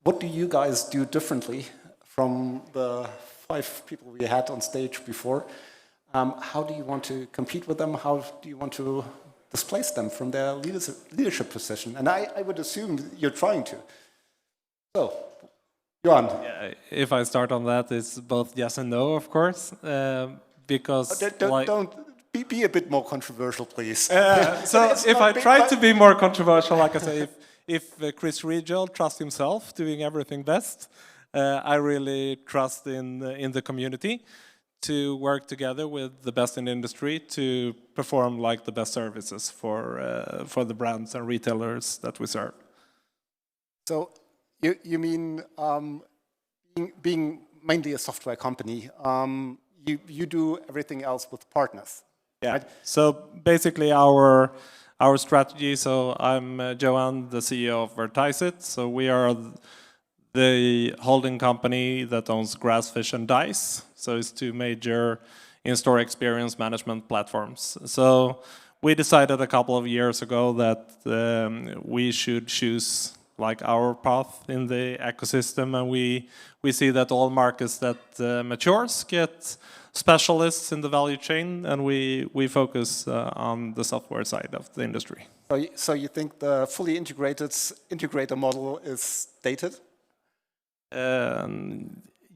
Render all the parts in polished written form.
what do you guys do differently from the 5 people we had on stage before? How do you want to compete with them? How do you want to displace them from their leadership position? And I would assume you're trying to. So, Johan. Yeah, if I start on that, it's both yes and no, of course, because don't be a bit more controversial, please. So if I try to be more controversial, like I say, if Chris Riegel trusts himself doing everything best, I really trust in the community to work together with the best in the industry to perform like the best services for the brands and retailers that we serve. So you mean being mainly a software company, you do everything else with partners? Yeah. Right? So basically our strategy. So I'm Johan, the CEO of Vertiseit. So we are the holding company that owns Grassfish and Dice. So it's 2 major in-store experience management platforms. So we decided a couple of years ago that we should choose like our path in the ecosystem, and we see that all markets that matures get specialists in the value chain, and we focus on the software side of the industry. So you think the fully integrator model is dated?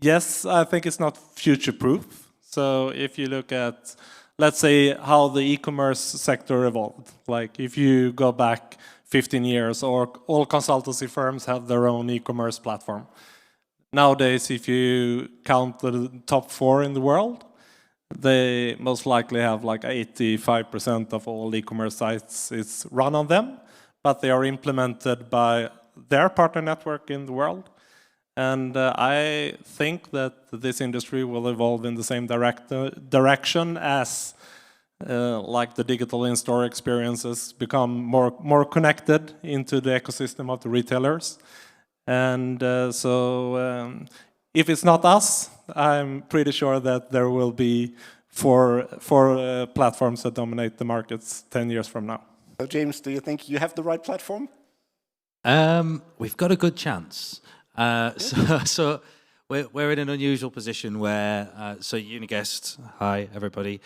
Yes, I think it's not future-proof. So if you look at, let's say, how the e-commerce sector evolved, like if you go back 15 years, or all consultancy firms have their own e-commerce platform. Nowadays, if you count the top 4 in the world, they most likely have like 85% of all e-commerce sites is run on them, but they are implemented by their partner network in the world. And I think that this industry will evolve in the same direction as like the digital in-store experiences become more connected into the ecosystem of the retailers. And if it's not us, I'm pretty sure that there will be four platforms that dominate the markets 10 years from now. So James, do you think you have the right platform? We've got a good chance. So we're in an unusual position where, so Uniguest, hi everybody,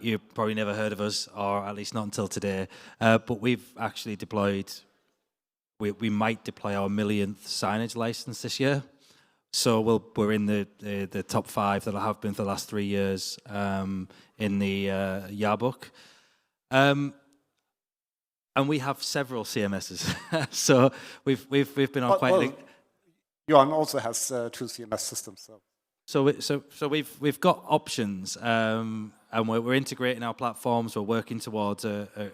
you've probably never heard of us, or at least not until today, but we've actually deployed, we might deploy our 1,000,000th signage license this year. So we're in the top 5 that I have been for the last 3 years in the Jahrbuch. And we have several CMSs, so we've been on quite. Johan also has 2 CMS systems. So we've got options, and we're integrating our platforms. We're working towards a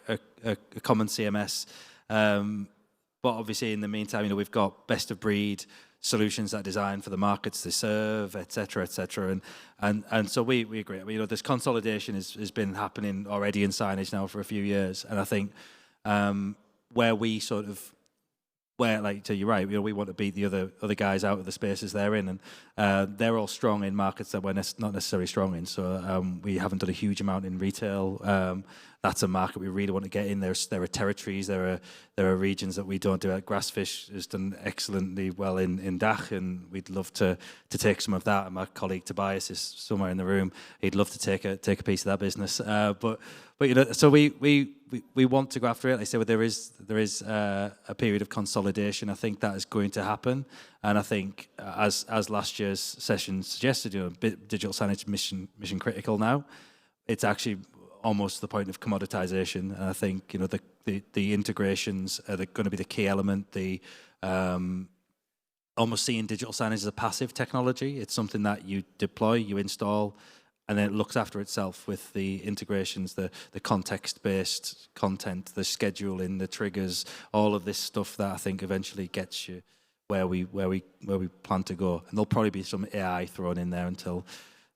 common CMS, but obviously in the meantime, we've got best of breed solutions that are designed for the markets they serve, etc., etc. And so we agree. This consolidation has been happening already in signage now for a few years, and I think so you're right. We want to beat the other guys out of the spaces they're in, and they're all strong in markets that we're not necessarily strong in. So we haven't done a huge amount in retail. That's a market we really want to get in. There are territories, there are regions that we don't do. Grassfish has done excellently well in DACH, and we'd love to take some of that. And my colleague Tobias is somewhere in the room. He'd love to take a piece of that business. But so we want to go after it. Like I say, there is a period of consolidation. I think that is going to happen, and I think as last year's session suggested, digital signage mission critical now. It's actually almost the point of commoditization, and I think the integrations are going to be the key element. The almost seeing digital signage as a passive technology. It's something that you deploy, you install, and then it looks after itself with the integrations, the context-based content, the scheduling, the triggers, all of this stuff that I think eventually gets you where we plan to go. And there'll probably be some AI thrown in there until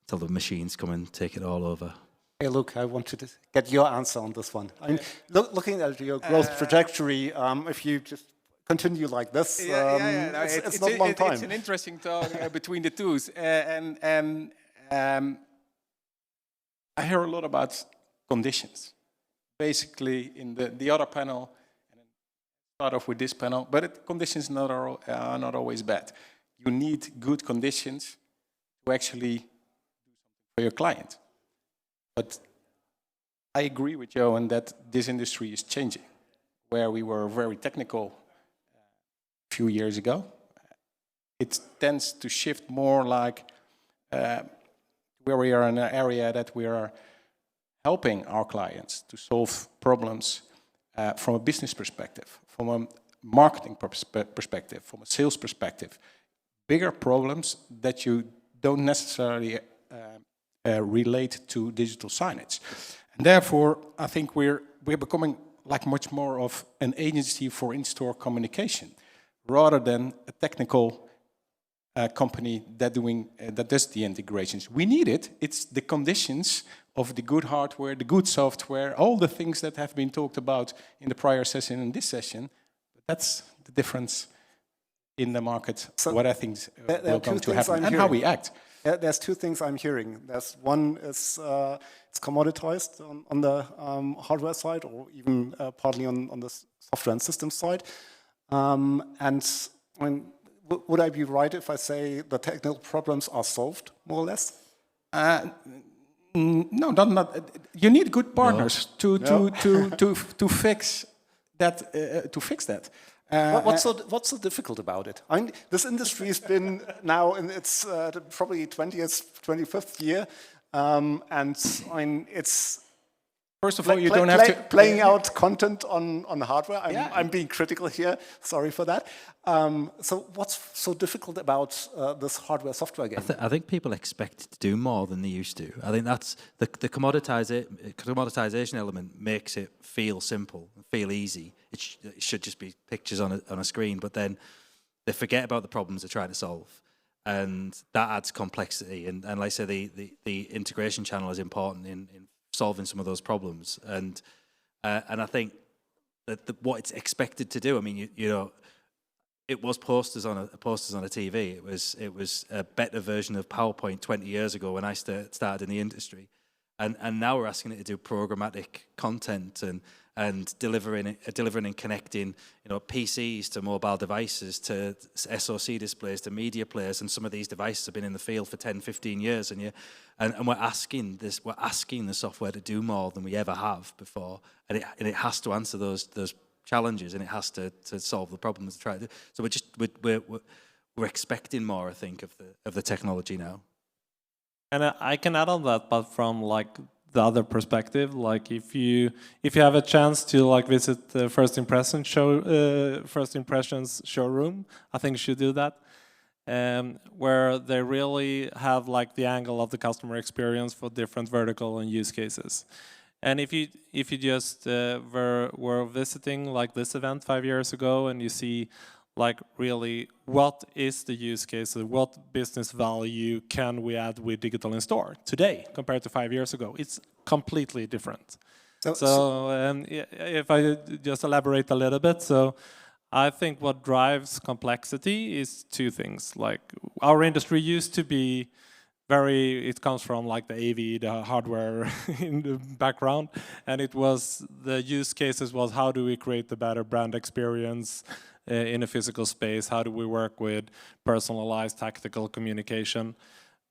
the machines come and take it all over. Hey, Luke, I wanted to get your answer on this one. I mean, looking at your growth trajectory, if you just continue like this, it's not a long time. It's an interesting talk between the two. I hear a lot about conditions. Basically, in the other panel, start off with this panel, but conditions are not always bad. You need good conditions to actually do something for your client. But I agree with Johan that this industry is changing. Where we were very technical a few years ago, it tends to shift more like where we are in an area that we are helping our clients to solve problems from a business perspective, from a marketing perspective, from a sales perspective. Bigger problems that you don't necessarily relate to digital signage. And therefore, I think we're becoming like much more of an agency for in-store communication, rather than a technical company that does the integrations. We need it. It's the conditions of the good hardware, the good software, all the things that have been talked about in the prior session and this session. But that's the difference in the market, So what I think will come to happen, and how we act. There's two things I'm hearing. There's one is it's commoditized on the hardware side, or even partly on the software and system side. And would I be right if I say the technical problems are solved, more or less? No, not. You need good partners to fix that. What's so difficult about it? I mean, this industry has been now in its probably 20th, 25th year, and I mean, it's First of all, you don't have to playing out content on hardware. I'm being critical here. Sorry for that. So what's so difficult about this hardware-software game? I think people expect to do more than they used to. I think that's the commoditization element makes it feel simple, feel easy. It should just be pictures on a screen, but then they forget about the problems they're trying to solve, and that adds complexity. And like I say, the integration channel is important in solving some of those problems, and I think that what it's expected to do. I mean, you know, it was posters on a TV. It was a better version of PowerPoint 20 years ago when I started in the industry, and now we're asking it to do programmatic content and delivering and connecting, you know, PCs to mobile devices, to SoC displays, to media players, and some of these devices have been in the field for 10, 15 years, and we're asking the software to do more than we ever have before, and it has to answer those challenges, and it has to solve the problems to try to do. So we're expecting more, I think, of the technology now. And I can add on that, but from like the other perspective, like if you have a chance to like visit the First Impressions showroom, I think you should do that, where they really have like the angle of the customer experience for different vertical and use cases. And if you just were visiting like this event 5 years ago, and you see like really what is the use case, what business value can we add with digital in store today compared to 5 years ago, it's completely different. So if I just elaborate a little bit, so I think what drives complexity is two things. Like our industry used to be it comes from like the AV, the hardware in the background, and it was the use cases was how do we create a better brand experience in a physical space, how do we work with personalized tactical communication.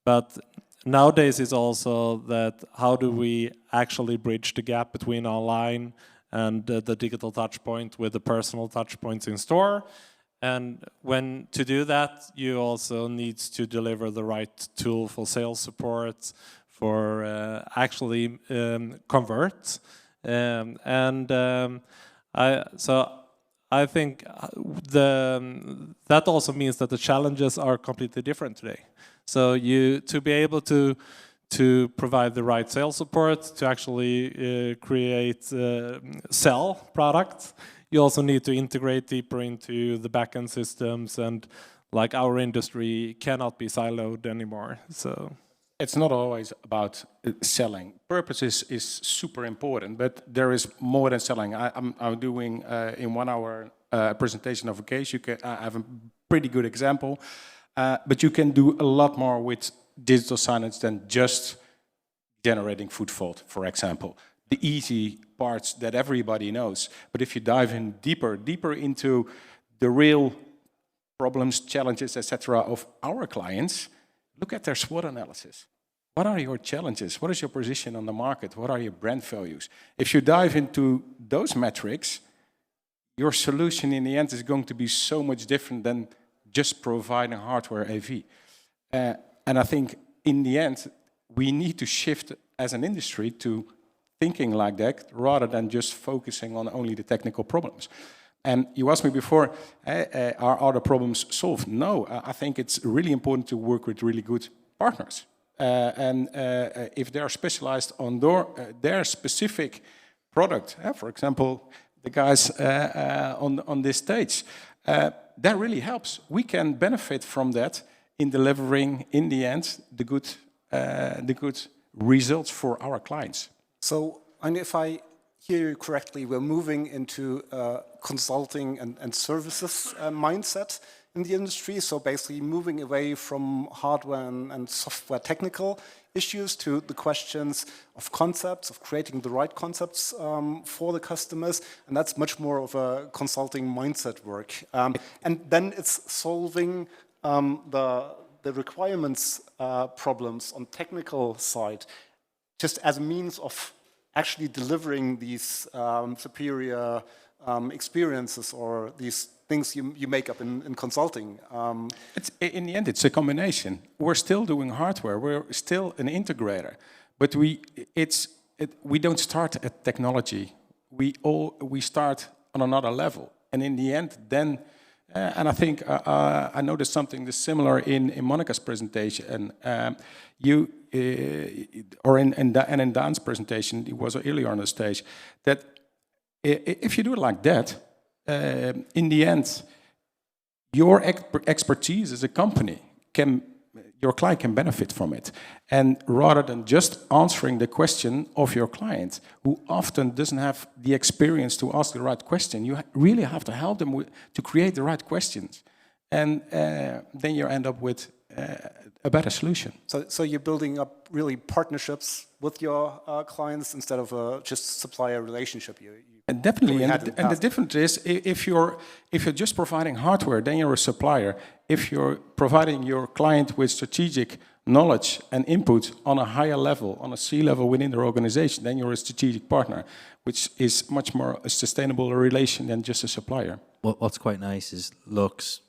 But nowadays it's also that how do we actually bridge the gap between online and the digital touch point with the personal touch points in store. And when to do that, you also need to deliver the right tool for sales support, for actually convert. I think that also means that the challenges are completely different today. So to be able to provide the right sales support, to actually sell products, you also need to integrate deeper into the backend systems, and like our industry cannot be siloed anymore. So it's not always about selling. Purpose is super important, but there is more than selling. I'm doing in 1 hour presentation of a case. I have a pretty good example, but you can do a lot more with digital signage than just generating footfall, for example. the easy parts that everybody knows. But if you dive in deeper into the real problems, challenges, etc. of our clients, look at their SWOT analysis. What are your challenges? What is your position on the market? What are your brand values? If you dive into those metrics, your solution in the end is going to be so much different than just providing hardware AV. And I think in the end, we need to shift as an industry to thinking like that rather than just focusing on only the technical problems. And you asked me before, are other problems solved? No, I think it's really important to work with really good partners. And if they're specialized on their specific product, for example, the guys on this stage, that really helps. We can benefit from that in delivering, in the end, the good results for our clients. So, and if I hear you correctly, we're moving into consulting and services mindset in the industry. So basically moving away from hardware and software technical issues to the questions of concepts, of creating the right concepts for the customers. And that's much more of a consulting mindset work. And then it's solving the requirements problems on technical side, just as a means of actually delivering these superior experiences or these things you make up in consulting. In the end, it's a combination. We're still doing hardware. We're still an integrator, but we don't start at technology. We start on another level, and in the end, then. And I think I noticed something similar in Monica's presentation, or in Daan's presentation. It was earlier on the stage that if you do it like that, in the end, your expertise as a company your client can benefit from it. And rather than just answering the question of your client, who often doesn't have the experience to ask the right question, you really have to help them to create the right questions. And then you end up with a better solution. So you're building up really partnerships with your clients instead of just supplier relationship. And definitely, and the difference is if you're just providing hardware, then you're a supplier. If you're providing your client with strategic knowledge and input on a higher level, on a C-level within their organization, then you're a strategic partner, which is much more a sustainable relation than just a supplier. What's quite nice is Look's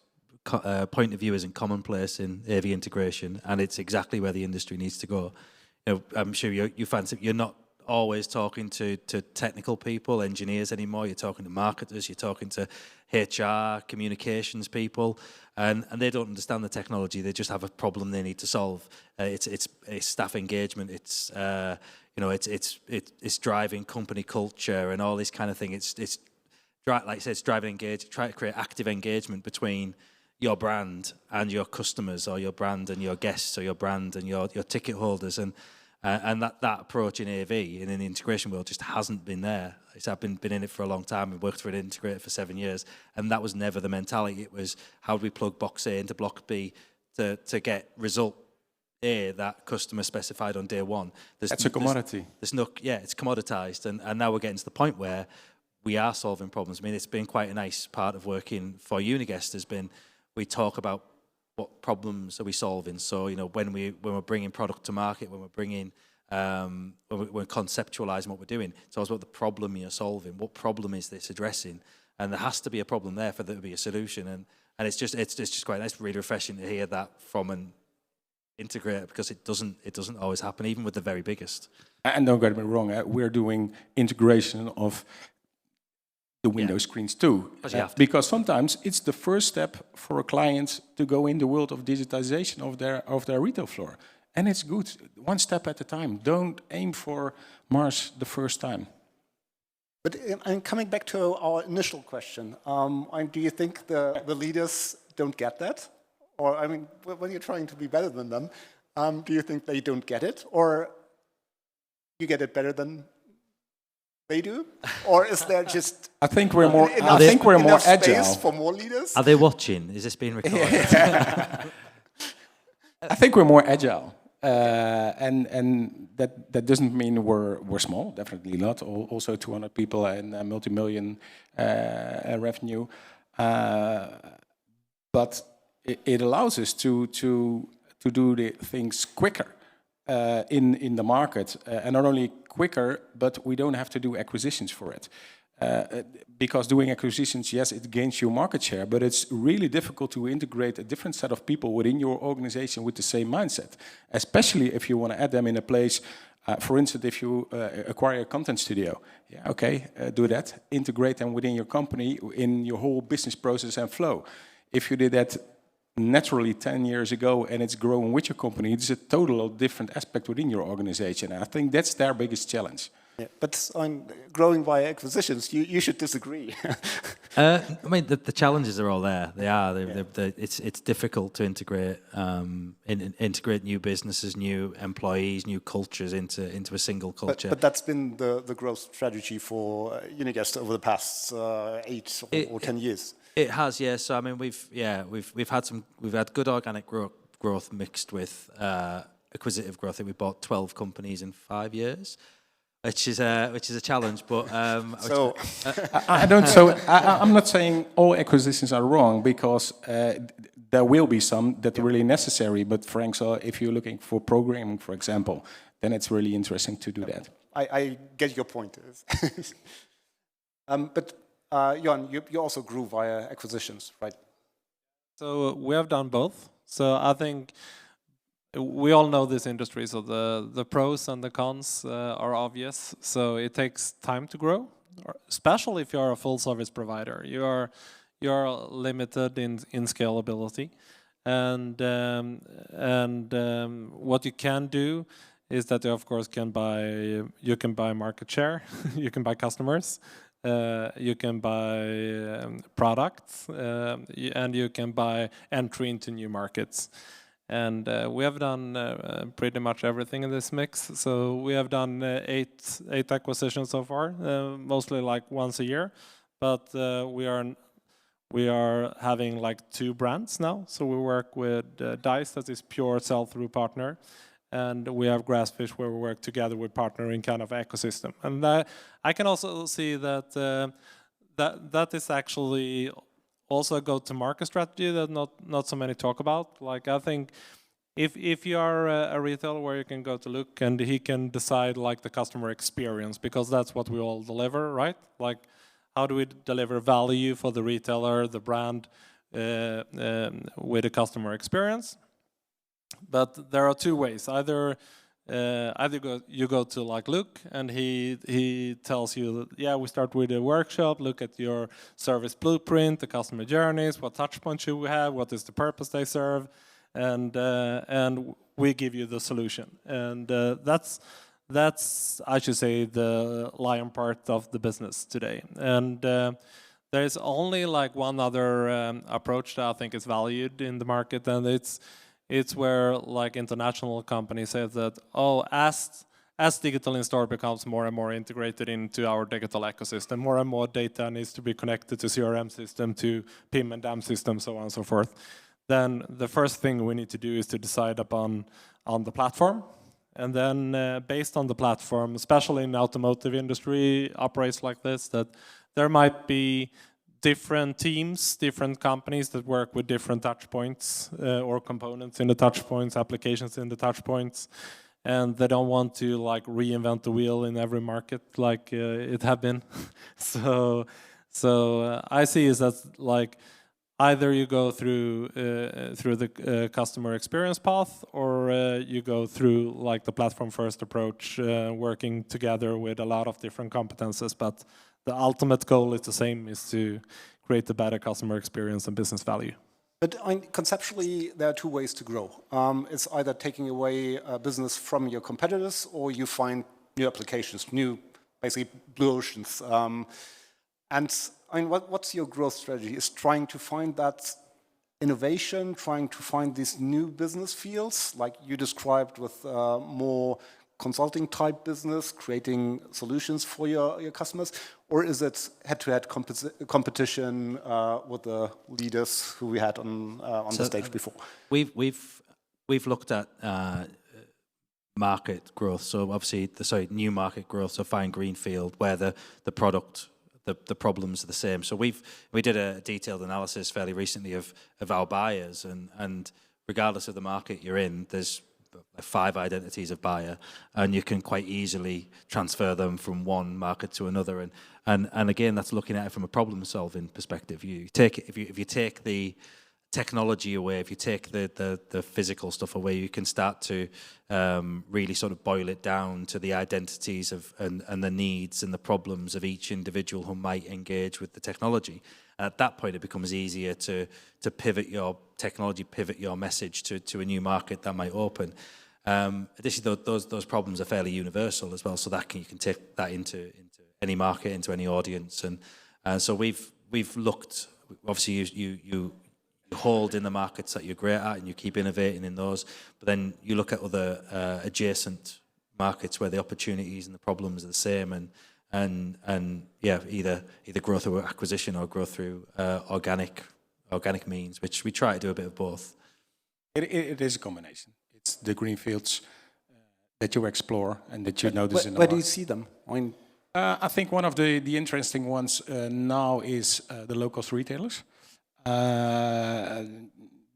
point of view isn't commonplace in AV integration, and it's exactly where the industry needs to go. You know, I'm sure you fancy you're not always talking to technical people, engineers anymore. You're talking to marketers, you're talking to HR, communications people, and they don't understand the technology. They just have a problem they need to solve. It's staff engagement. It's it's driving company culture and all this kind of thing. It's like I said, it's driving engagement. Try to create active engagement between your brand and your customers, or your brand and your guests, or your brand and your ticket holders, and that approach in AV in an integration world just hasn't been there. I've been in it for a long time and worked for an integrator for 7 years, and that was never the mentality. It was, how do we plug box A into block B to get result A that customer specified on day one. That's a commodity. It's commoditized, and now we're getting to the point where we are solving problems. I mean, it's been quite a nice part of working for Uniguest has been, we talk about what problems are we solving. So, you know, when we're bringing product to market, when we're bringing, when we're conceptualizing what we're doing, it's always about the problem you're solving. What problem is this addressing? And there has to be a problem there for there to be a solution. And it's just quite nice, really refreshing to hear that from an integrator, because it doesn't always happen, even with the very biggest. And don't get me wrong, we're doing integration of the window screens too, because sometimes it's the first step for a client to go in the world of digitization of their retail floor, and it's good, one step at a time. Don't aim for Mars the first time. But I'm coming back to our initial question. Do you think the leaders don't get that? Or, I mean, when you're trying to be better than them, do you think they don't get it? Or you get it better than they do? Or is there just... I think we're more agile. Space for more leaders? Are they watching? Is this being recorded? I think we're more agile. And that doesn't mean we're small, definitely not. Also 200 people and multi-million revenue, but it allows us to do the things quicker in the market, and not only quicker, but we don't have to do acquisitions for it. Because doing acquisitions, yes, it gains you market share, but it's really difficult to integrate a different set of people within your organization with the same mindset, especially if you want to add them in a place. For instance, if you acquire a content studio, yeah, okay, do that. Integrate them within your company, in your whole business process and flow. If you did that naturally 10 years ago and it's growing with your company, it's a total different aspect within your organization. And I think that's their biggest challenge. Yeah, but on growing via acquisitions, you should disagree. I mean, the challenges are all there. They are. It's difficult to integrate integrate new businesses, new employees, new cultures into a single culture. But that's been the growth strategy for Uniguest over the past 8 or 10 years. It has, yes. So I mean, we've had good organic growth mixed with acquisitive growth. I think we bought 12 companies in 5 years. Which is a challenge, but so I'm not saying all acquisitions are wrong, because there will be some that are really necessary. But Frank, so if you're looking for programming, for example, then it's really interesting to do that. I get your point. But Johan, you also grew via acquisitions, right? So we have done both. So I think we all know this industry, so the pros and the cons are obvious. So it takes time to grow, especially if you are a full service provider. You are limited in scalability, and what you can do is that you of course can buy market share, you can buy customers, you can buy products, and you can buy entry into new markets. And we have done pretty much everything in this mix. So we have done eight acquisitions so far, mostly like once a year. But we are having like 2 brands now. So we work with Dice, that is pure sell-through partner, and we have Grassfish, where we work together with partner in kind of ecosystem. And I can also see that that is actually also a go-to-market strategy that not so many talk about. Like, I think if you are a retailer where you can go to Loek and he can decide like the customer experience, because that's what we all deliver, right? Like, how do we deliver value for the retailer, the brand, with the customer experience? But there are 2 ways. Either you go to like Loek and he tells you, yeah, we start with a workshop, look at your service blueprint, the customer journeys, what touch points should we have, what is the purpose they serve, and we give you the solution. And that's I should say the lion part of the business today. And there's only like one other approach that I think is valued in the market, and it's where like international companies say that, oh, as digital in-store becomes more and more integrated into our digital ecosystem, more and more data needs to be connected to CRM system, to PIM and DAM system, so on and so forth. Then the first thing we need to do is to decide upon the platform. And then based on the platform, especially in the automotive industry, operates like this, that there might be different teams, different companies that work with different touch points or components in the touch points, applications in the touch points, and they don't want to like reinvent the wheel in every market like it have been. so I see is that like either you go through the customer experience path, or you go through like the platform first approach, working together with a lot of different competences, but the ultimate goal is the same, is to create a better customer experience and business value. But conceptually, there are 2 ways to grow. It's either taking away business from your competitors, or you find new applications, new, basically blue oceans. And I mean, what's your growth strategy? Is trying to find that innovation, trying to find these new business fields, like you described with more consulting type business, creating solutions for your customers, or is it head-to-head competition with the leaders who we had on the stage before? We've looked at market growth. So obviously, new market growth. So find greenfield where the product, the problems are the same. So we did a detailed analysis fairly recently of our buyers, and regardless of the market you're in, there's 5 identities of buyer, and you can quite easily transfer them from one market to another. And again, that's looking at it from a problem-solving perspective. If you take the technology away, if you take the physical stuff away, you can start to really sort of boil it down to the identities of and the needs and the problems of each individual who might engage with the technology. And at that point, it becomes easier to pivot your technology, pivot your message to a new market that might open. Additionally, those problems are fairly universal as well, so that you can take that into any market, into any audience, and so we've looked. Obviously, you hold in the markets that you're great at, and you keep innovating in those. But then you look at other adjacent markets where the opportunities and the problems are the same, and yeah, either growth through acquisition or growth through organic means, which we try to do a bit of both. It is a combination. It's the greenfields that you explore and that you notice in the Where do market. you see them? I think one of the interesting ones now is the low-cost retailers.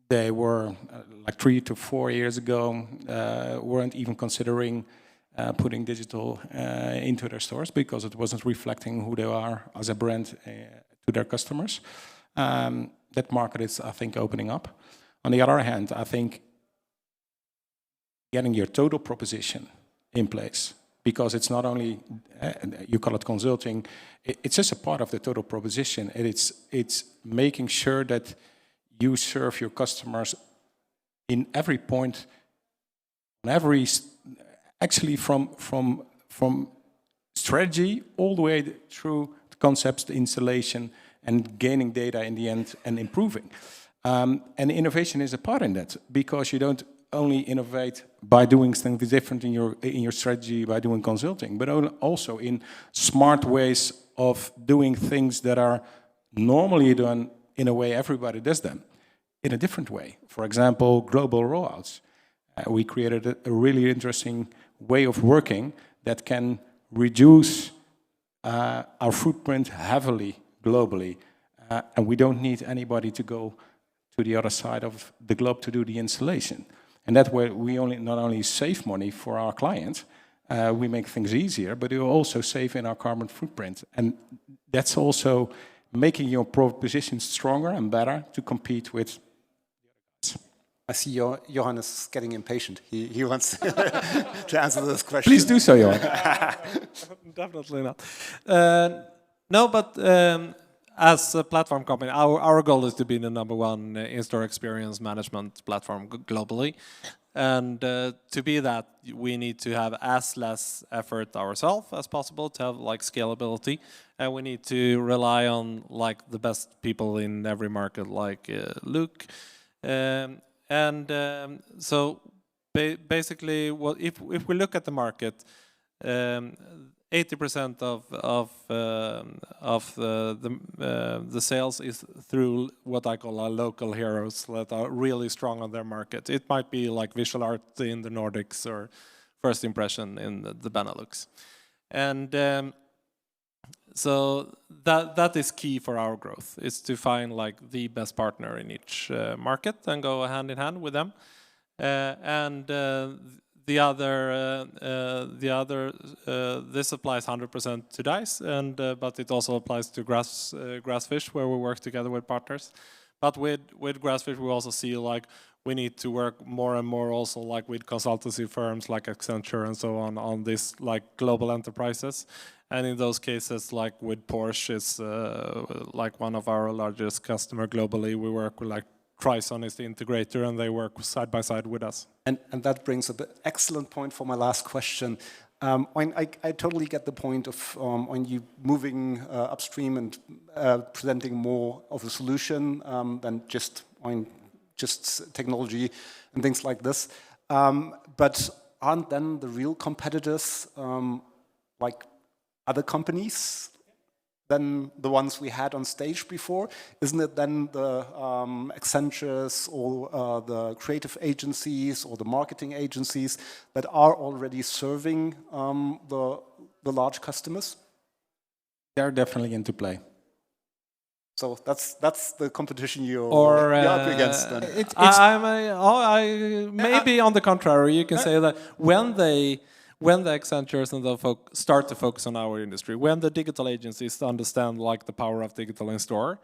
They were like 3 to 4 years ago weren't even considering putting digital into their stores because it wasn't reflecting who they are as a brand to their customers. That market is, I think, opening up. On the other hand, I think getting your total proposition in place, because it's not only, you call it consulting, it's just a part of the total proposition. It's making sure that you serve your customers in every point, actually from strategy all the way through the concepts, the installation, and gaining data in the end and improving. And innovation is a part in that, because you don't only innovate by doing things different in your strategy, by doing consulting, but also in smart ways of doing things that are normally done in a way everybody does them, in a different way. For example, global rollouts. We created a really interesting way of working that can reduce our footprint heavily globally, and we don't need anybody to go to the other side of the globe to do the installation. And that way we not only save money for our clients, we make things easier, but we also save in our carbon footprint. And that's also making your proposition stronger and better to compete with. I see Johan is getting impatient. He wants to answer this question. Please do so, Johan. Definitely not. No, but as a platform company, our goal is to be the #1 in-store experience management platform globally. And to be that, we need to have as less effort ourselves as possible to have like scalability. And we need to rely on like the best people in every market, like Loek. So basically, if we look at the market, 80% of the sales is through what I call our local heroes that are really strong on their market. It might be like visual art in the Nordics or first impression in the Benelux. And so that is key for our growth, is to find like the best partner in each market and go hand in hand with them. This applies 100% to Dice, but it also applies to Grassfish, where we work together with partners. But with Grassfish, we also see like we need to work more and more also like with consultancy firms like Accenture and so on this like global enterprises. And in those cases, like with Porsche, is like one of our largest customer globally. We work with like Trison is the integrator, and they work side by side with us. And that brings up an excellent point for my last question. I totally get the point of when you moving upstream and presenting more of a solution than just technology and things like this. But aren't then the real competitors like other companies? than the ones we had on stage before? Isn't it then the Accentures or the creative agencies or the marketing agencies that are already serving the large customers? They're definitely into play. So that's the competition you're up against. Then. Maybe on the contrary, you can say that when the Accentures and the start to focus on our industry, when the digital agencies understand like the power of digital in store,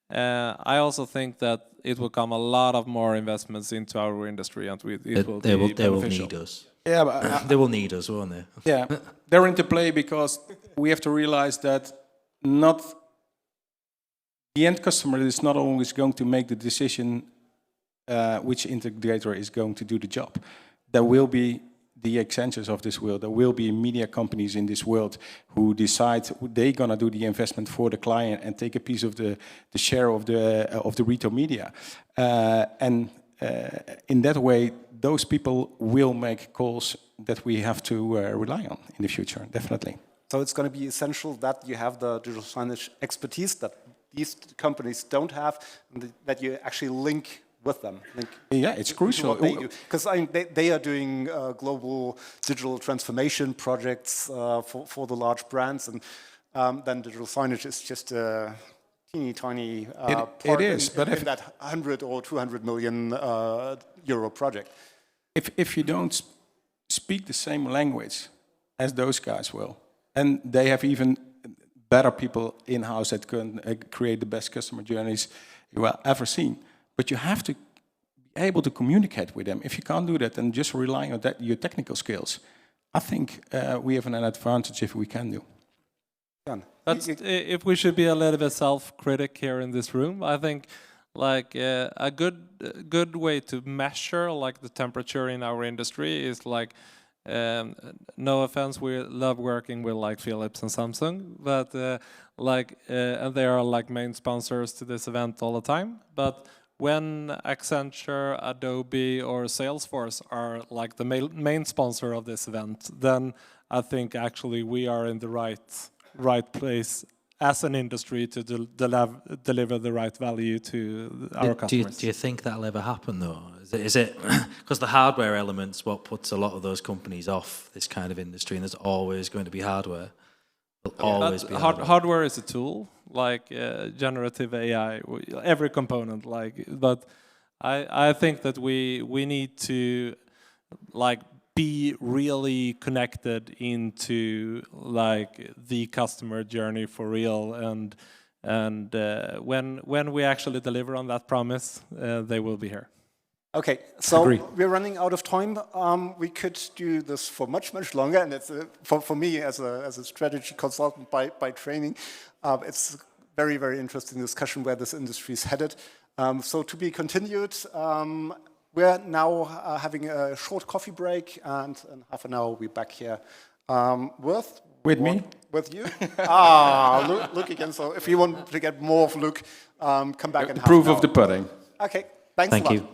I also think that it will come a lot of more investments into our industry, and they will need us. Yeah, but, they will need us, won't they? Yeah, they're into play because we have to realize that the end customer is not always going to make the decision which integrator is going to do the job. There will be the Accentures of this world. There will be media companies in this world who decide they're gonna do the investment for the client and take a piece of the share of the retail media. In that way, those people will make calls that we have to rely on in the future, definitely. So it's going to be essential that you have the digital signage expertise that these companies don't have, and that you actually link with them. Yeah, it's crucial. Because they are doing global digital transformation projects for the large brands, and then digital signage is just a teeny tiny part in that 100 or 200 million euro project. If you don't speak the same language as those guys will, and they have even better people in-house that can create the best customer journeys you have ever seen. But you have to be able to communicate with them. If you can't do that and just rely on your technical skills, I think we have an advantage if we can do. If we should be a little bit self-critic here in this room, I think like a good way to measure like the temperature in our industry is like, no offense, we love working with like Philips and Samsung, but and they are like main sponsors to this event all the time. But when Accenture, Adobe, or Salesforce are like the main sponsor of this event, then I think actually we are in the right place as an industry to deliver the right value to our customers. Do you think that'll ever happen though? Is it because the hardware element's what puts a lot of those companies off this kind of industry, and there's always going to be hardware. There'll always be hardware. Hardware is a tool, like generative AI, every component. But I think that we need to like be really connected into like the customer journey for real, and when we actually deliver on that promise, they will be here. Okay, so we're running out of time. We could do this for much longer, and it's for me as a strategy consultant by training, it's very interesting discussion where this industry is headed. So to be continued. We're now having a short coffee break, and in half an hour we'll be back here with me? With you. Look again. So if you want to get more of Look, come back and have proof of the pudding. Okay, thanks a lot. Thank you.